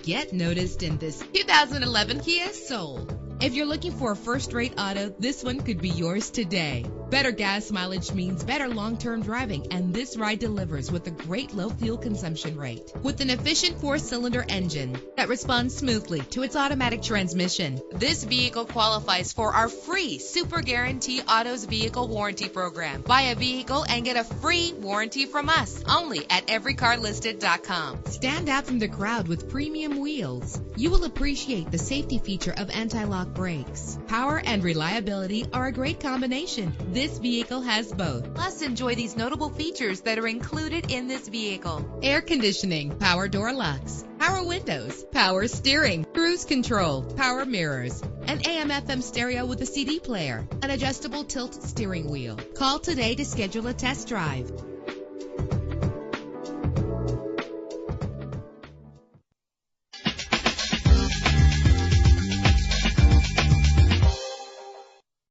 get noticed in this 2011 Kia Soul. If you're looking for a first-rate auto, this one could be yours today. Better gas mileage means better long-term driving, and this ride delivers with a great low fuel consumption rate. With an efficient 4-cylinder engine that responds smoothly to its automatic transmission, this vehicle qualifies for our free Super Guarantee Autos Vehicle Warranty Program. Buy a vehicle and get a free warranty from us, only at everycarlisted.com. Stand out from the crowd with premium wheels. You will appreciate the safety feature of anti-lock brakes. Power and reliability are a great combination. This vehicle has both. Plus, enjoy these notable features that are included in this vehicle: air conditioning, power door locks, power windows, power steering, cruise control, power mirrors, an AM/FM stereo with a CD player, an adjustable tilt steering wheel. Call today to schedule a test drive.